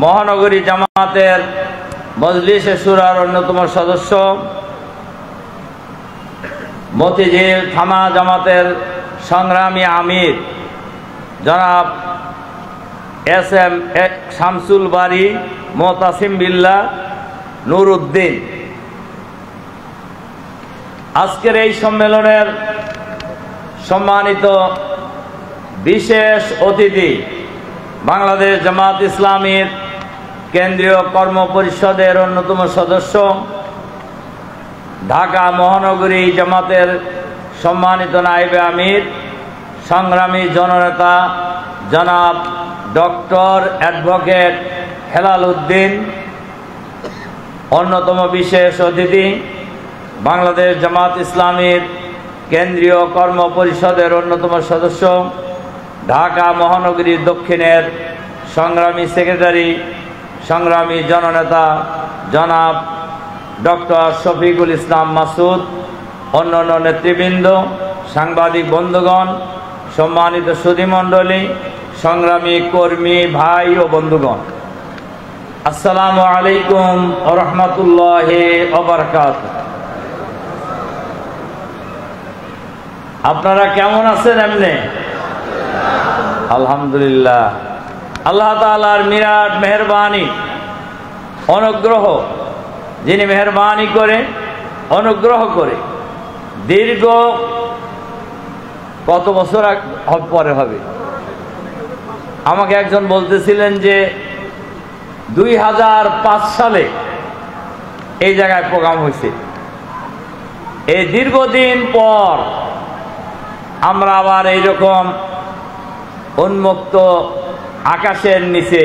মহানগরী জামাতের মজলিসে শুরার অন্যতম সদস্য, মতিঝিল থানা জামাতের সংগ্রামী আমির জনাব SM শামসুল বারী মোতাসিম বিল্লাহ নুরউদ্দিন। আজকের এই সম্মেলনের সম্মানিত বিশেষ অতিথি, বাংলাদেশ জামাত ইসলামীর কেন্দ্রীয় কর্ম পরিষদের অন্যতম সদস্য, ঢাকা মহানগরী জামাতের সম্মানিত নায়েবে আমির, সংগ্রামী জননেতা জনাব ডক্টর অ্যাডভোকেট হেলাল উদ্দিন, অন্যতম বিশেষ অতিথি, বাংলাদেশ জামাত ইসলামীর কেন্দ্রীয় কর্ম পরিষদের অন্যতম সদস্য, ঢাকা মহানগরী দক্ষিণের সংগ্রামী সেক্রেটারি, সংগ্রামী জননেতা জনাব ডক্টর শফিকুল ইসলাম মাসুদ, অন্যান্য নেতৃবৃন্দ, সাংবাদিক বন্ধুগণ, সম্মানিত সুধীমণ্ডলী, সংগ্রামী কর্মী ভাই ও বন্ধুগণ, আসসালামু আলাইকুম ওয়া রাহমাতুল্লাহি ওয়া বারাকাতুহু। আপনারা কেমন আছেন? এমনি আলহামদুলিল্লাহ। আল্লাহ তাআলার বিরাট মেহেরবানি, অনুগ্রহ, যিনি মেহেরবানি করে অনুগ্রহ করে দীর্ঘ কত বছর পরে হবে, আমাকে একজন বলতেছিলেন যে 2005 সালে এই জায়গায় প্রোগ্রাম হয়েছে। এই দীর্ঘদিন পর আমরা আবার এইরকম উন্মুক্ত আকাশের নিচে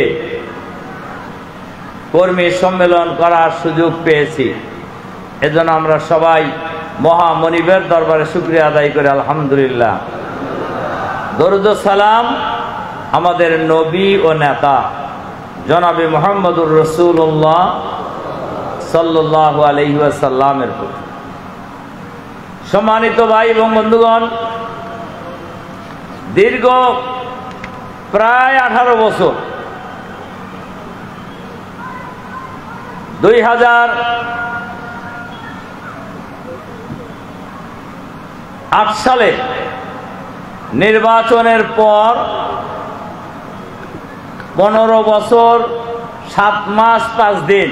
কর্মী সম্মেলন করার সুযোগ পেয়েছি। এজন্য আমরা সবাই মহামনিবের দরবারে শুকরিয়া আদায় করি আলহামদুলিল্লাহ। দরুদ ও সালাম আমাদের নবী ও নেতা জনাবে মুহাম্মদুর রাসূলুল্লাহ সাল্লাল্লাহু আলাইহি ওয়াসাল্লামের প্রতি। সম্মানিত ভাই এবং বন্ধুগণ, দীর্ঘ প্রায় 18 বছর 2008 সালে নির্বাচনের পর 15 বছর 7 মাস 5 দিন,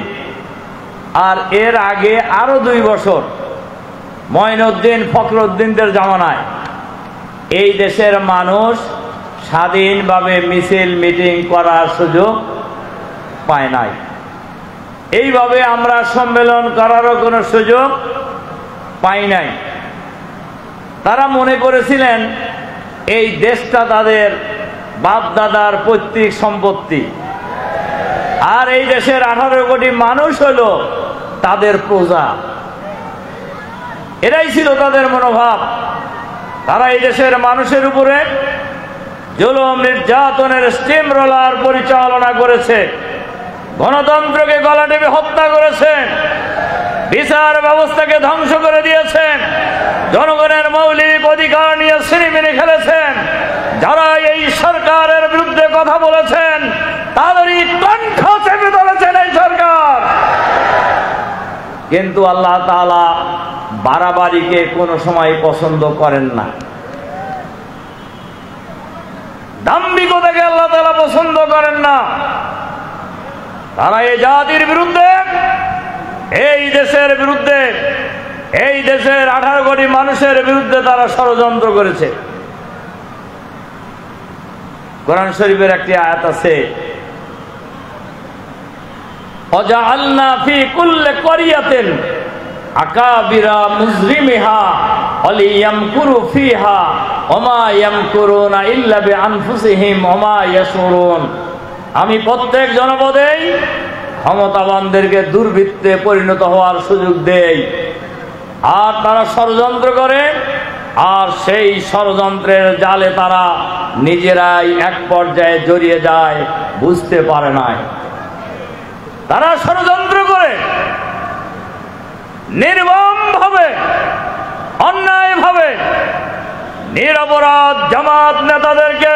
আর এর আগে আরো 2 বছর মঈনুদ্দিন ফখরুদ্দিনদের জামানায় এই দেশের মানুষ স্বাধীনভাবে মিছিল মিটিং করার সুযোগ পায় নাই। এইভাবে আমরা সম্মেলন করারও কোনো সুযোগ পাই নাই। তারা মনে করেছিলেন এই দেশটা তাদের বাপ দাদার পৈতৃক সম্পত্তি, আর এই দেশের 18 কোটি মানুষ হলো তাদের প্রজা। এটাই ছিল তাদের মনোভাব। তারা এই দেশের মানুষের উপরে জুলুম নির্যাতনের স্টিম রোলার পরিচালনা করেছে, গণতন্ত্রকে গলা টিপে হত্যা করেছেন, বিচার ব্যবস্থাকে ধ্বংস করে দিয়েছেন, জনগণের মৌলিক অধিকার নিয়ে ছিনিমিনি খেলেছেন। যারা এই সরকারের বিরুদ্ধে কথা বলেছেন তাদেরই কণ্ঠ চেপে ধরেছেন এই সরকার। কিন্তু আল্লাহ তাআলা বাড়াবাড়িকে কোনো সময় পছন্দ করেন না, দাম্ভিকতাকে আল্লাহ তাআলা পছন্দ করেন না। তারা এই জাতির বিরুদ্ধে, এই দেশের বিরুদ্ধে, এই দেশের 18 কোটি মানুষের বিরুদ্ধে তারা ষড়যন্ত্র করেছে। কোরআন শরীফের একটি আয়াত আছে, ওয়াজআলনা ফি কুল্লি ক্বরিয়াতিন আকাবিরা মুজরিমিহা ওয়ালিয়ামকুরু ফিহা ওমা ইয়ামকুরুনা ইল্লা বিআনফুসিহিম ওমা ইয়াশউরুন। আমি প্রত্যেক জনপদেই ক্ষমতাবানদেরকে দুর্বৃত্তে পরিণত হওয়ার সুযোগ দেই, আর তারা ষড়যন্ত্র করে, আর সেই ষড়যন্ত্রের জালে তারা নিজেরাই এক পর্যায়ে জড়িয়ে যায়, বুঝতে পারে না। তারা ষড়যন্ত্র করে নির্মমভাবে, অন্যায়ভাবে নিরপরাধ জামাত নেতাদেরকে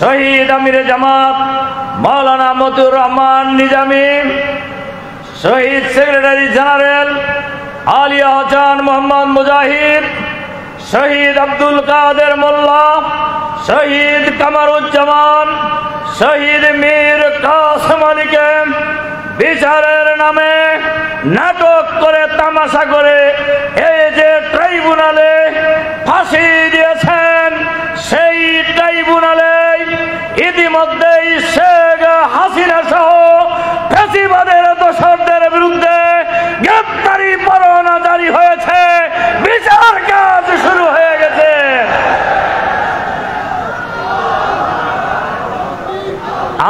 শহীদ আমিরে জামাত মাওলানা মতিউর রহমান নিজামী, শহীদ সেক্রেটারি জেনারেল আলিয়া হাসান মোহাম্মদ মুজাহিদ, শহীদ আব্দুল কাদের মোল্লা, শহীদ কামারুজ্জামান, শহীদ মীর কাসেম আলীকে বিচারের নামে নাটক করে তামাশা করে এই যে ট্রাইব্যুনালে ফাঁসি দিয়েছেন, সেই ট্রাইব্যুনালে ইতিমধ্যেই শেখ হাসিনা সহ ফ্যাসিবাদের দোষরদের বিরুদ্ধে গ্রেপ্তারি পরোয়ানা জারি হয়েছে, বিচার কাজ শুরু হয়ে গেছে।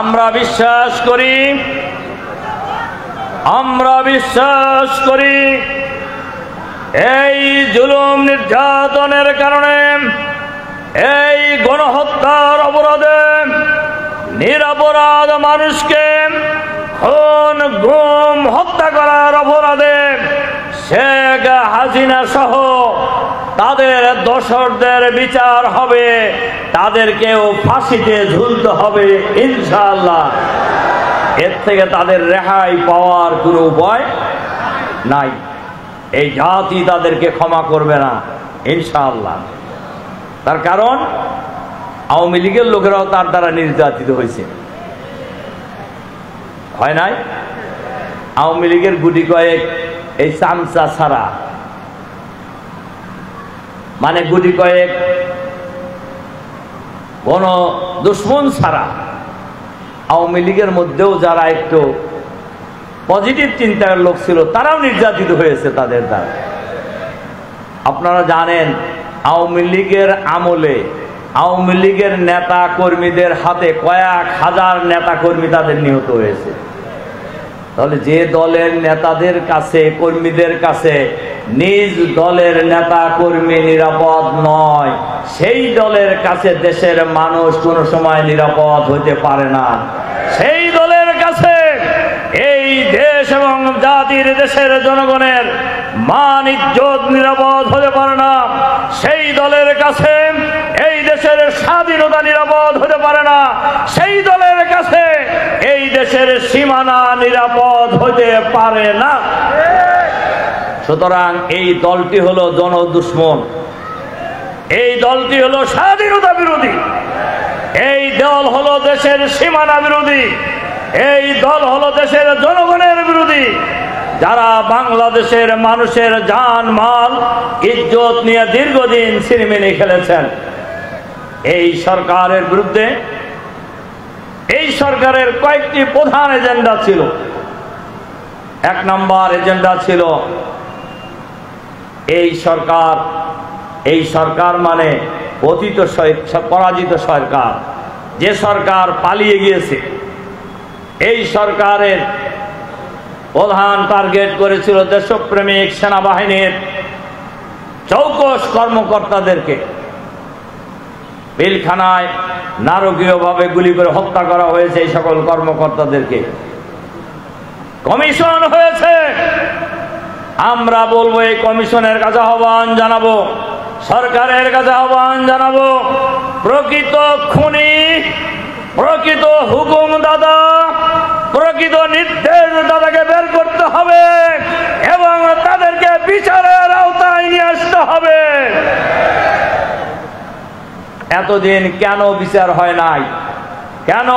আমরা বিশ্বাস করি এই জুলুম নির্যাতনের কারণে, এই গণহত্যার অপরাধে নিরপরাধ মানুষকে খুন গুম হত্যা করার অপরাধে শেখ হাসিনা সহ তাদের দোষরদের বিচার হবে, তাদেরকেও ফাঁসিতে ঝুলতে হবে ইনশাআল্লাহ। এর থেকে তাদের রেহাই পাওয়ার কোনো উপায় নাই। এই জাতি তাদেরকে ক্ষমা করবে না ইনশাআল্লাহ। তার কারণ আওয়ামী লীগের লোকেরাও তার দ্বারা নির্যাতিত হয়েছে, হয় নাই? আওয়ামী লীগের গুটি কয়েক এই চামচা ছাড়া, মানে গুটি কয়েক কোন দুশ্মন ছাড়া আওয়ামী লীগের মধ্যেও যারা একটু পজিটিভ চিন্তার লোক ছিল তারাও নির্যাতিত হয়েছে তাদের দ্বারা। আপনারা জানেন আওয়ামী লীগের আমলে আওয়ামী লীগের নেতা কর্মীদের হাতে কয়েক হাজার নেতা কর্মী তাদের নিহত হয়েছে। তাহলে যে দলের নেতাদের কাছে কর্মীদের কাছে নিজ দলের নেতা কর্মী নিরাপদ নয়, সেই দলের কাছে দেশের মানুষ কোনো সময় নিরাপদ হতে পারে না। সেই দলের কাছে এই দেশ এবং জাতির দেশের জনগণের মান ইজ্জত নিরাপদ হতে পারে না। সেই দলের কাছে এই দেশের স্বাধীনতা নিরাপদ হতে পারে না। সেই দলের কাছে এই দেশের সীমানা নিরাপদ হতে পারে না। সুতরাং এই দলটি হলো জনদুশ্মন, এই দলটি হলো স্বাধীনতা বিরোধী, এই দল হলো দেশের সীমানা বিরোধী, এই দল হলো দেশের জনগণের বিরোধী, যারা বাংলাদেশের মানুষের জান মাল ইজ্জত নিয়ে দীর্ঘদিন ছিনিমিনি খেলেছেন। এই সরকারের বিরুদ্ধে এই সরকারের কয়েকটি প্রধান এজেন্ডা ছিল। এক নম্বর এজেন্ডা ছিল এই সরকার মানে পতিত পরাজিত সরকার, যে সরকার পালিয়ে গিয়েছে। এই সরকারের প্রধান টার্গেট করেছিল দেশপ্রেমিক সেনাবাহিনীর চৌকস কর্মকর্তাদেরকে। পিলখানায় নারকীয়ভাবে গুলি করে হত্যা করা হয়েছে এই সকল কর্মকর্তাদেরকে। কমিশন হয়েছে, আমরা বলবো এই কমিশনের কাছে আহ্বান জানাবো, সরকারের কাছে আহ্বান জানাবো, প্রকৃত খুনি, প্রকৃত হুকুম দাদা, প্রকৃত নির্দেশ দাদাকে বের করতে হবে এবং তাদেরকে বিচারের আওতায় নিয়ে আসতে হবে। এতদিন কেন বিচার হয় নাই? কেন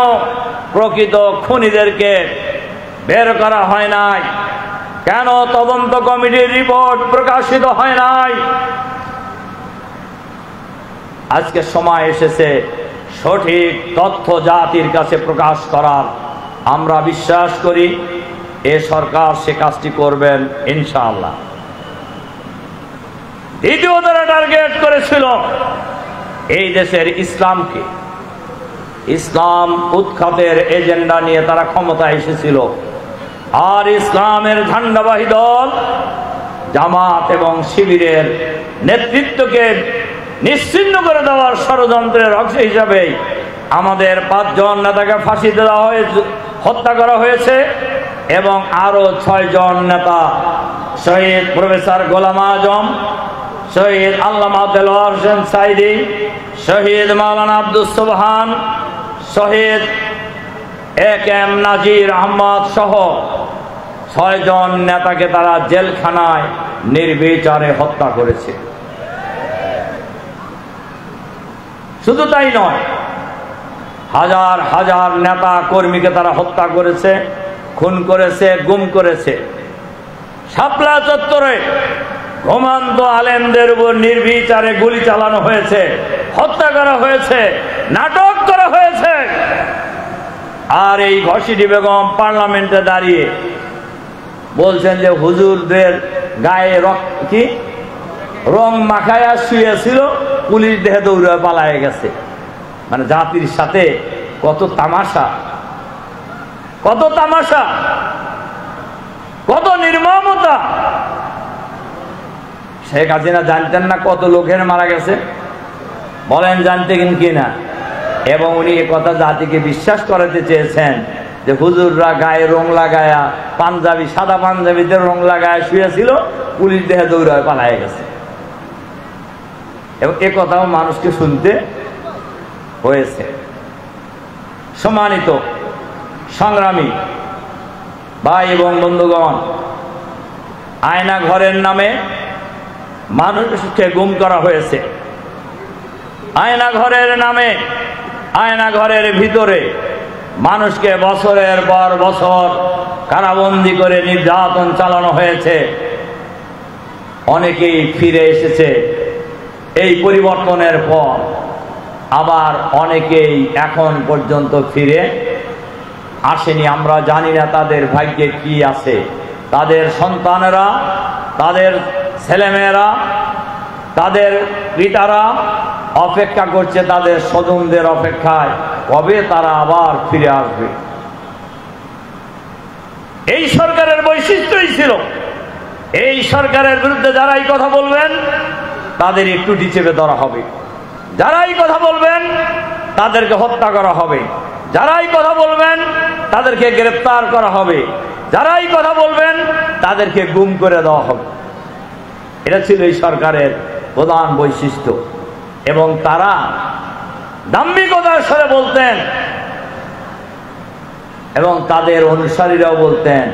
প্রকৃত খুনিদেরকে বের করা হয় নাই? কেন তদন্ত কমিটির রিপোর্ট প্রকাশিত হয় নাই? আজকে সময় এসেছে সঠিক তথ্য জাতির কাছে প্রকাশ করার। আমরা বিশ্বাস করি এ সরকার সে কাজটি করবেন ইনশাআল্লাহ। দ্বিতীয় তারা টার্গেট করেছিল এই দেশের ইসলামকে। ইসলাম উৎখাতের এজেন্ডা নিয়ে তারা ক্ষমতায় এসেছিল। আর ইসলামের ঝান্ডাবাহী দল জামাত এবং শিবিরের নেতৃত্বকে নিশ্চিহ্ন করে দেওয়ার ষড়যন্ত্রের অংশ হিসাবে আমাদের 5 জন নেতাকে ফাঁসি দেওয়া হয়েছে, হত্যা করা হয়েছে এবং আরো 6 জন নেতা শহীদ প্রফেসর গোলাম আজম, শহীদ আল্লামা দেলোয়ার হোসেন সাইদি, শহীদ মাওলানা আব্দুস সুবহান, শহীদ AK-M নাজির আহমদ সহ 6 জন নেতাকে তারা জেলখানায় নির্বিচারে হত্যা করেছে। শুধু তাই নয়, হাজার হাজার নেতা কর্মীকে তারা হত্যা করেছে, খুন করেছে, গুম করেছে। শাপলা চত্বরে ঘুমন্ত আলেমদের উপর নির্বিচারে গুলি চালানো হয়েছে, হত্যা করা হয়েছে, নাটক করা হয়েছে। আর এই ঘসিটি বেগম পার্লামেন্টে দাঁড়িয়ে বলছেন যে হুজুরদের গায়ে রং মাখায়া শুয়েছিল, পুলিশ দেহে দৌড়ে পালায়ে গেছে। মানে জাতির সাথে কত তামাশা, কত তামাশা, কত নির্মমতা। শেখ হাসিনা জানতেন না কত লোকের মারা গেছে? বলেন জানতেন কিনা? এবং উনি একথা জাতিকে বিশ্বাস করাতে চেয়েছেন যে হুজুররা গায়ে রং লাগায়া, পাঞ্জাবি, সাদা পাঞ্জাবিদের রং লাগায় শুয়েছিল, পুলিশ দেহে দৌড়ায় পালায়ে গেছে। এবং এ কথাও মানুষকে শুনতে হয়েছে। সম্মানিত সংগ্রামী ভাই এবং বন্ধুগণ, আয়না ঘরের নামে মানুষকে গুম করা হয়েছে। আয়না ঘরের নামে, আয়না ঘরের ভিতরে মানুষকে বছরের পর বছর কারাবন্দী করে নির্যাতন চালানো হয়েছে। অনেকেই ফিরে এসেছে এই পরিবর্তনের পর, আবার অনেকেই এখন পর্যন্ত ফিরে আসেনি। আমরা জানি না তাদের ভাগ্যে কি আছে। তাদের সন্তানেরা, তাদের ছেলেমেয়েরা, তাদের পিতারা অপেক্ষা করছে তাদের স্বজনদের অপেক্ষায়, কবে তারা আবার ফিরে আসবে। এই সরকারের বৈশিষ্ট্যই ছিল, এই সরকারের বিরুদ্ধে যারা এই কথা বলবেন তাদের একটু চেপে ধরা হবে, যারা এই কথা বলবেন তাদেরকে হত্যা করা হবে, যারা এই কথা বলবেন তাদেরকে গ্রেফতার করা হবে, যারা এই কথা বলবেন তাদেরকে গুম করে দেওয়া হবে। এটা ছিল এই সরকারের প্রধান বৈশিষ্ট্য। এবং তারা দাম্ভিকতার সাথে বলতেন, এবং তাদের অনুসারীরাও বলতেন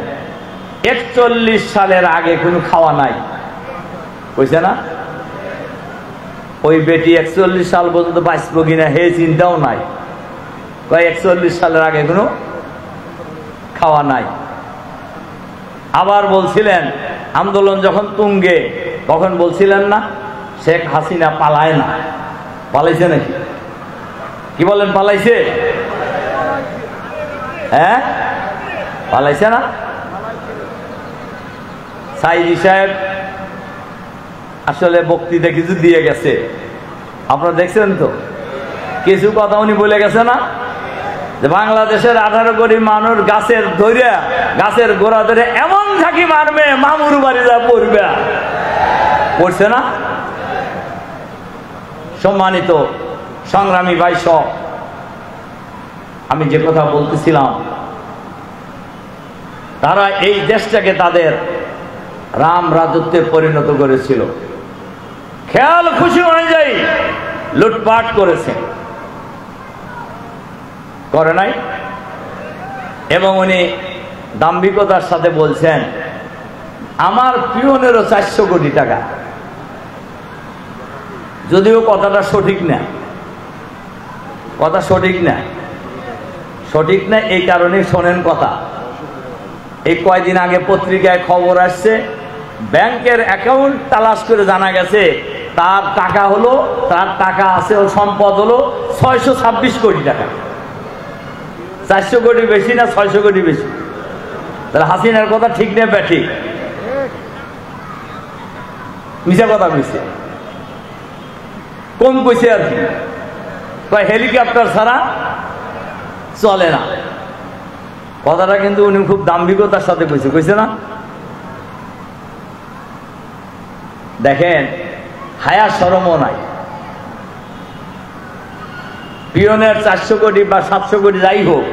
41 সালের আগে কোনো খাওয়া নাই। বুঝছে না? ওই বেটি 41 সাল পর্যন্ত বাঁচবো কিনা হে চিন্তাও নাই। 41 সালের আগে কোনো খাওয়া নাই। আবার বলছিলেন আন্দোলন যখন তুঙ্গে, তখন বলছিলেন না শেখ হাসিনা পালায় না। পালাইছে নাকি? কি বলেন, পালাইছে? হ্যাঁ, পালাইছে না? সাইদি সাহেব আসলে বক্তৃতা কিছু দিয়ে গেছে, আপনারা দেখছেন তো। কিছু কথা উনি বলে গেছে না, যে বাংলাদেশের 18 কোটি মানুষ গাছের গোড়া ধরে এমন ঝাঁকি মারবে মামুর বাড়ি যা পড়বে। পড়ছে না? সম্মানিত সংগ্রামী ভাই সব, আমি যে কথা বলতেছিলাম, তারা এই দেশটাকে তাদের রাম রাজত্বে পরিণত করেছিল। খেয়াল খুশি অনুযায়ী লুটপাট করেছে, করে নাই? এবং উনি দাম্ভিকতার সাথে বলছেন আমার পিয়নেরও 400 কোটি টাকা। যদিও কথাটা সঠিক না, কথা সঠিক না, সঠিক না এই কারণে শোনেন কথা। এই কয়দিন আগে পত্রিকায় খবর আসছে, ব্যাংকের অ্যাকাউন্ট তালাশ করে জানা গেছে তার টাকা হলো, তার টাকা আছে, ও সম্পদ হলো 626 কোটি টাকা। 400 কোটি বেশি না 600 কোটি বেশি? তাহলে হাসিনার কথা ঠিক না ব্যাঠিক? মিশা কথা কইছে, কম কইছে আর কি। হেলিকপ্টার ছাড়া চলে না, কথাটা কিন্তু উনি খুব দাম্ভিকতার সাথে কইছে না? দেখেন, হায়া শরমও নাই। পিয়নের 400 কোটি বা 700 কোটি যাই হোক,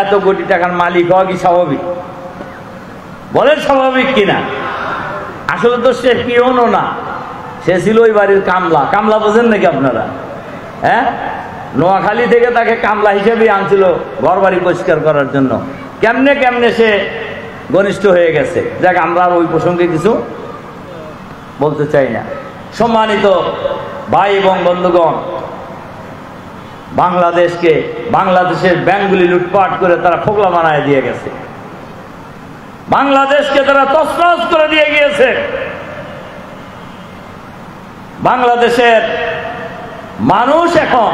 এত কোটি টাকার মালিক হওয়া কি স্বাভাবিক? বলেন স্বাভাবিক কিনা? আসলে তো সে পিয়নও না, সে ছিল ওই বাড়ির কামলা। কামলা বোঝেন নাকি আপনারা? হ্যাঁ, নোয়াখালী থেকে তাকে কামলা হিসেবে আনছিল ঘর বাড়ি পরিষ্কার করার জন্য। কেমনে কেমনে সে ঘনিষ্ঠ হয়ে গেছে। যাক, আমরা আর ওই প্রসঙ্গে কিছু বলতে চাই না। সম্মানিত ভাই এবং বন্ধুগণ, বাংলাদেশের ব্যাংকগুলি লুটপাট করে তারা ফোকলা বানায় দিয়ে গেছে। বাংলাদেশকে তারা তছনছ করে দিয়ে গিয়েছে। বাংলাদেশের মানুষ এখন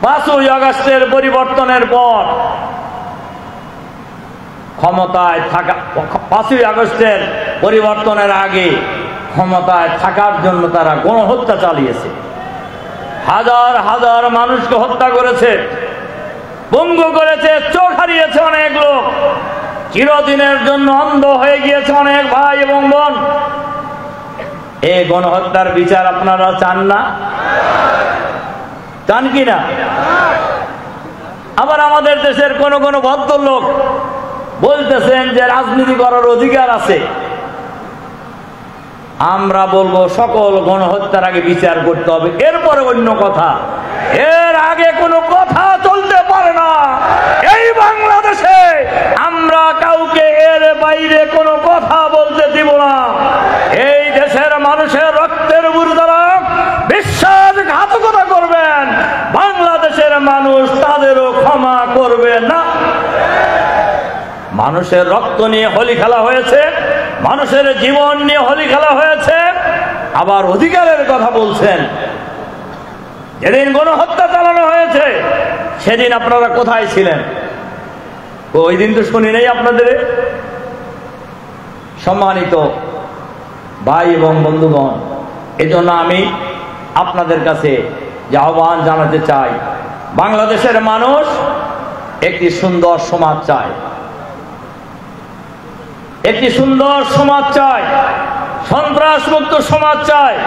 5ই আগস্টের পরিবর্তনের পর ক্ষমতায় থাকা, 5ই আগস্টের পরিবর্তনের আগে ক্ষমতায় থাকার জন্য তারা গণহত্যা চালিয়েছে। হাজার হাজার মানুষকে হত্যা করেছে, পঙ্গু করেছে, চোখ হারিয়েছে অনেক লোক, চিরদিনের জন্য অন্ধ হয়ে গিয়েছে অনেক ভাই এবং বোন। এই গণহত্যার বিচার আপনারা চান না? চান কি না? আবার আমাদের দেশের কোন কোন ভদ্রলোক বলতেছেন যে রাজনীতি করার অধিকার আছে। আমরা বলবো সকল গণহত্যার আগে বিচার করতে হবে, এরপরে অন্য কথা। এর আগে কোনো কথা চলতে পারে না। এই বাংলাদেশে আমরা কাউকে এর বাইরে কোনো কথা বলতে দিব না। এই দেশের মানুষের রক্তের উপর যারা বিশ্বাসঘাতকতা করবেন, বাংলাদেশের মানুষ তাদেরও ক্ষমা করবে না। মানুষের রক্ত নিয়ে হোলি খেলা হয়েছে, মানুষের জীবন নিয়ে হোলি খেলা হয়েছে, আবার অধিকারের কথা বলছেন। যেদিন গণহত্যা চালানো হয়েছে সেদিন আপনারা কোথায় ছিলেন? ওই দিন তো শুনি নাই আপনাদের। সম্মানিত ভাই এবং বন্ধুগণ, এজন্য আমি আপনাদের কাছে যে আহ্বান জানাতে চাই, বাংলাদেশের মানুষ একটি সুন্দর সমাজ চায়, একটি সুন্দর সমাজ চায়, সন্ত্রাস মুক্ত সমাজ চায়,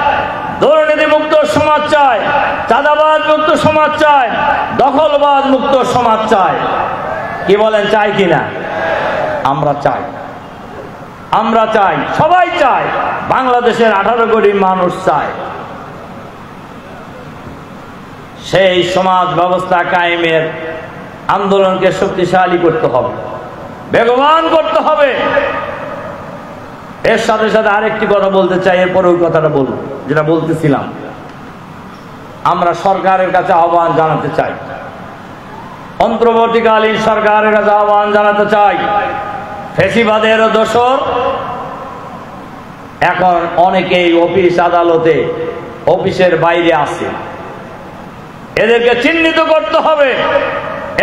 দুর্নীতি মুক্ত সমাজ চায়, চাঁদাবাজ মুক্ত সমাজ চায়, দখলবাজ মুক্ত সমাজ চায়। কি বলেন, চাই কিনা? আমরা চাই, আমরা চাই, সবাই চায়। বাংলাদেশের 18 কোটি মানুষ চায়। সেই সমাজ ব্যবস্থা কায়েমের আন্দোলনকে শক্তিশালী করতে হবে, বেগবান করতে হবে। এর সাথে সাথে আরেকটি কথা বলতে চাই, এরপরে ওই কথাটা বলবো যেটা বলতেছিলাম। আমরা সরকারের কাছে আহ্বান জানাতে চাই, অন্তর্বর্তীকালীন সরকারের কাছে আহ্বান জানাতে চাই। ফ্যাসিবাদের দোসর এখন অনেকেই অফিস আদালতে, অফিসের বাইরে আছে। এদেরকে চিহ্নিত করতে হবে,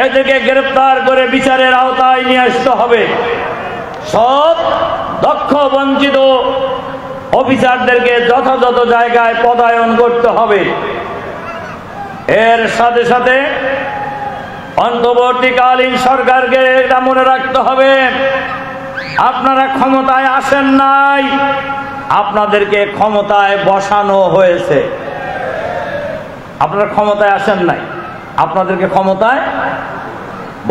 এদেরকে গ্রেফতার করে বিচারের আওতায় নিয়ে আসতে হবে। সৎ, দক্ষ, বঞ্চিত অফিসারদেরকে যথাযথ জায়গায় পদায়ন করতে হবে। এর সাথে সাথে অন্তর্বর্তীকালীন সরকারকে এটা মনে রাখতে হবে, আপনারা ক্ষমতায় আসেন নাই, আপনাদেরকে ক্ষমতায় বসানো হয়েছে। আপনারা ক্ষমতায় আসেন নাই, আপনাদেরকে ক্ষমতায়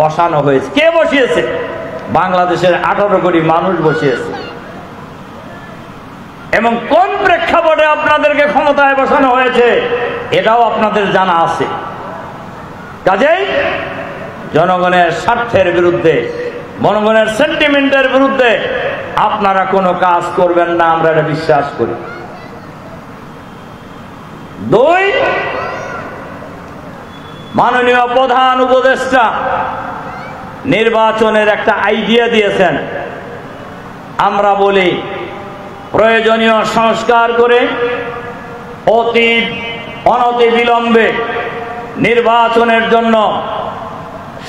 বসানো হয়েছে। কে বসিয়েছে? বাংলাদেশের 18 কোটি মানুষ বসিয়েছে। এবং কোন প্রেক্ষাপটে আপনাদেরকে ক্ষমতায় বসানো হয়েছে এটাও আপনাদের জানা আছে। কাজেই জনগণের স্বার্থের বিরুদ্ধে, জনগণের সেন্টিমেন্টের বিরুদ্ধে আপনারা কোনো কাজ করবেন না, আমরা এটা বিশ্বাস করি। 2, মাননীয় প্রধান উপদেষ্টা নির্বাচনের একটা আইডিয়া দিয়েছেন। আমরা বলি প্রয়োজনীয় সংস্কার করে অনতি বিলম্বে নির্বাচনের জন্য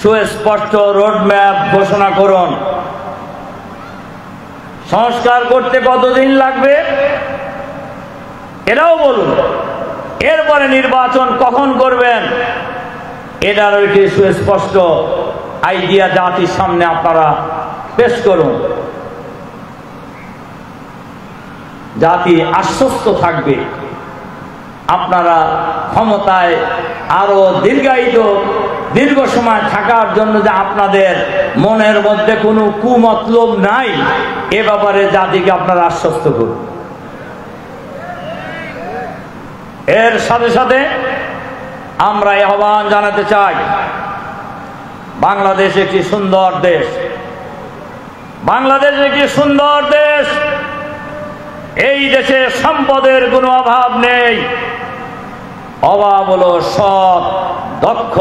সুস্পষ্ট রোডম্যাপ ঘোষণা করুন। সংস্কার করতে কতদিন লাগবে এটাও বলুন। এরপরে নির্বাচন কখন করবেন এটারও একটি সুস্পষ্ট আইডিয়া জাতির সামনে আপনারা পেশ করুন। জাতি আশ্বস্ত থাকবে আপনারা ক্ষমতায় আরো দীর্ঘ সময় থাকার জন্য যে আপনাদের মনের মধ্যে কোনো কুমতলব নাই, এ ব্যাপারে জাতিকে আপনারা আশ্বস্ত করুন। এর সাথে সাথে আমরা এই আহ্বান জানাতে চাই, বাংলাদেশ একটি সুন্দর দেশ, বাংলাদেশ একটি সুন্দর দেশ। এই দেশে সম্পদের কোনো অভাব নেই, অভাব হলো সৎ, দক্ষ,